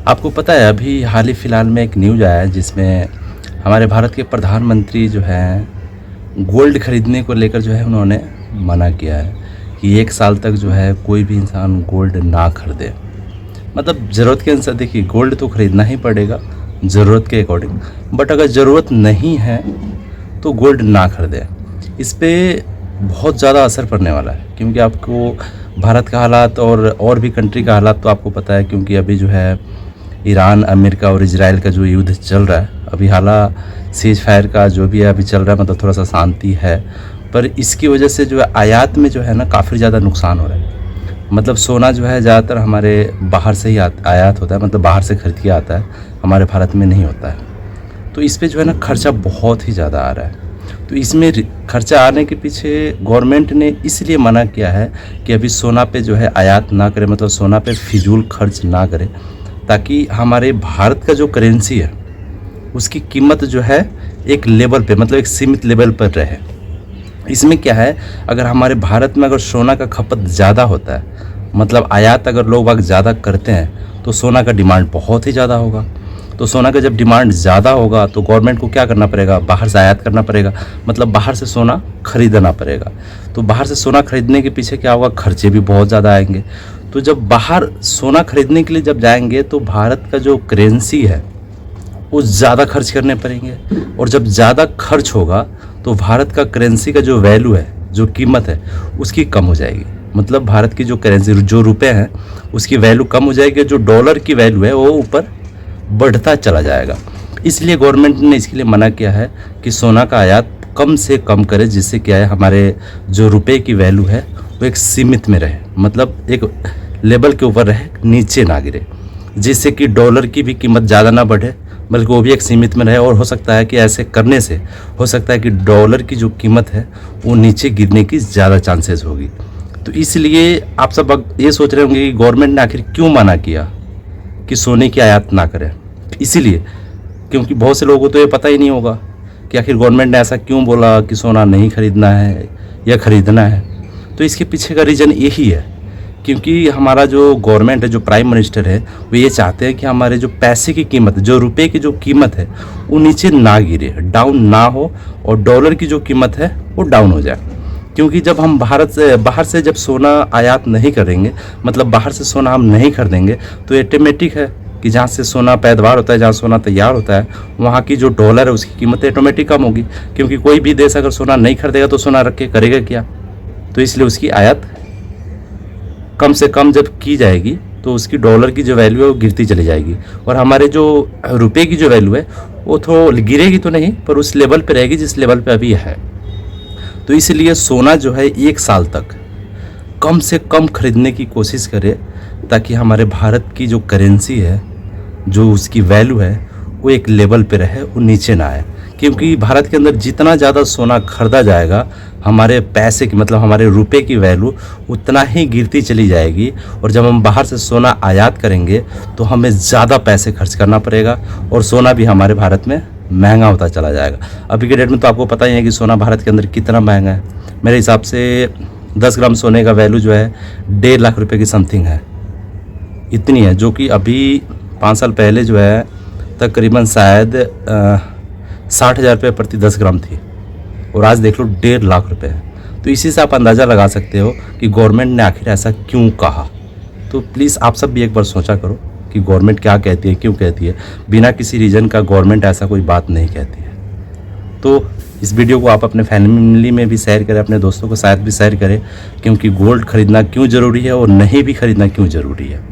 आपको पता है अभी हाल ही फ़िलहाल में एक न्यूज़ आया है जिसमें हमारे भारत के प्रधानमंत्री जो हैं गोल्ड ख़रीदने को लेकर जो है उन्होंने मना किया है कि 1 साल तक जो है कोई भी इंसान गोल्ड ना खरीदे। मतलब ज़रूरत के अनुसार देखिए गोल्ड तो ख़रीदना ही पड़ेगा ज़रूरत के अकॉर्डिंग, बट अगर ज़रूरत नहीं है तो गोल्ड ना खरीदें। इस पे बहुत ज़्यादा असर पड़ने वाला है क्योंकि आपको भारत का हालात और भी कंट्री का हालात तो आपको पता है, क्योंकि अभी जो है ईरान, अमेरिका और इजराइल का जो युद्ध चल रहा है, अभी सीज़ फायर का जो भी है अभी चल रहा है, मतलब थोड़ा सा शांति है, पर इसकी वजह से जो है आयात में जो है ना काफ़ी ज़्यादा नुकसान हो रहा है। मतलब सोना जो है ज़्यादातर हमारे बाहर से ही आयात होता है, मतलब बाहर से खरीद के आता है, हमारे भारत में नहीं होता है। तो इस पे जो है ना खर्चा बहुत ही ज़्यादा आ रहा है। तो इसमें खर्चा आने के पीछे गवर्नमेंट ने इसलिए मना किया है कि अभी सोना पे जो है आयात ना करें, मतलब सोना पे फिजूल खर्च ना करें, ताकि हमारे भारत का जो करेंसी है उसकी कीमत जो है एक लेवल पे, मतलब एक सीमित लेवल पर रहे। इसमें क्या है, अगर हमारे भारत में अगर सोना का खपत ज़्यादा होता है, मतलब आयात अगर लोग बाग ज़्यादा करते हैं तो सोना का डिमांड बहुत ही ज़्यादा होगा। तो सोना का जब डिमांड ज़्यादा होगा तो गवर्नमेंट को क्या करना पड़ेगा, बाहर से आयात करना पड़ेगा, मतलब बाहर से सोना खरीदना पड़ेगा। तो बाहर से सोना खरीदने के पीछे क्या होगा, खर्चे भी बहुत ज़्यादा आएंगे। तो जब बाहर सोना खरीदने के लिए जब जाएंगे तो भारत का जो करेंसी है वो ज़्यादा खर्च करने पड़ेंगे, और जब ज़्यादा खर्च होगा तो भारत का करेंसी का जो वैल्यू है, जो कीमत है उसकी कम हो जाएगी। मतलब भारत की जो करेंसी, जो रुपए हैं, उसकी वैल्यू कम हो जाएगी, जो डॉलर की वैल्यू है वो ऊपर बढ़ता चला जाएगा। इसलिए गवर्नमेंट ने इसके लिए मना किया है कि सोना का आयात कम से कम करे, जिससे क्या है हमारे जो रुपए की वैल्यू है वो एक सीमित में रहे, मतलब एक लेवल के ऊपर रहे, नीचे ना गिरे, जिससे कि डॉलर की भी कीमत ज़्यादा ना बढ़े, बल्कि वो भी एक सीमित में रहे। और हो सकता है कि ऐसे करने से हो सकता है कि डॉलर की जो कीमत है वो नीचे गिरने की ज़्यादा चांसेस होगी। तो इसलिए आप सब ये सोच रहे होंगे कि गवर्नमेंट ने आखिर क्यों मना किया कि सोने की आयात ना करें। इसीलिए क्योंकि बहुत से लोगों को तो ये पता ही नहीं होगा कि आखिर गवर्नमेंट ने ऐसा क्यों बोला कि सोना नहीं खरीदना है या खरीदना है। तो इसके पीछे का रीज़न यही है, क्योंकि हमारा जो गवर्नमेंट है, जो प्राइम मिनिस्टर है, वो ये चाहते हैं कि हमारे जो पैसे की कीमत, जो रुपए की जो कीमत है वो नीचे ना गिरे, डाउन ना हो, और डॉलर की जो कीमत है वो डाउन हो जाए। क्योंकि जब हम बाहर से जब सोना आयात नहीं करेंगे, मतलब बाहर से सोना हम नहीं खरीदेंगे, तो ऑटोमेटिक है कि जहाँ से सोना पैदावार होता है, जहाँ सोना तैयार होता है, वहाँ की जो डॉलर है उसकी कीमत ऑटोमेटिक कम होगी। क्योंकि कोई भी देश अगर सोना नहीं खरीदेगा तो सोना रख के करेगा क्या। तो इसलिए उसकी आयात कम से कम जब की जाएगी तो उसकी डॉलर की जो वैल्यू है वो गिरती चली जाएगी, और हमारे जो रुपए की जो वैल्यू है वो थोड़ी गिरेगी तो नहीं, पर उस लेवल पे रहेगी जिस लेवल पे अभी है। तो इसलिए सोना जो है 1 साल तक कम से कम खरीदने की कोशिश करे, ताकि हमारे भारत की जो करेंसी है, जो उसकी वैल्यू है वो एक लेवल पे रहे, वो नीचे ना आए। क्योंकि भारत के अंदर जितना ज़्यादा सोना खरीदा जाएगा, हमारे पैसे की, मतलब हमारे रुपए की वैल्यू उतना ही गिरती चली जाएगी। और जब हम बाहर से सोना आयात करेंगे तो हमें ज़्यादा पैसे खर्च करना पड़ेगा, और सोना भी हमारे भारत में महंगा होता चला जाएगा। अभी के डेट में तो आपको पता ही है कि सोना भारत के अंदर कितना महंगा है। मेरे हिसाब से 10 ग्राम सोने का वैल्यू जो है 1.5 लाख रुपए की समथिंग है, इतनी है, जो कि अभी 5 साल पहले जो है तकरीबन शायद 60,000 रुपये प्रति 10 ग्राम थी, और आज देख लो 1.5 लाख रुपए है। तो इसी से आप अंदाज़ा लगा सकते हो कि गवर्नमेंट ने आखिर ऐसा क्यों कहा। तो प्लीज़ आप सब भी एक बार सोचा करो कि गवर्नमेंट क्या कहती है, क्यों कहती है। बिना किसी रीज़न का गवर्नमेंट ऐसा कोई बात नहीं कहती है। तो इस वीडियो को आप अपने फैमिली में भी शेयर करें, अपने दोस्तों के साथ भी शेयर करें, क्योंकि गोल्ड खरीदना क्यों ज़रूरी है और नहीं भी खरीदना क्यों ज़रूरी है।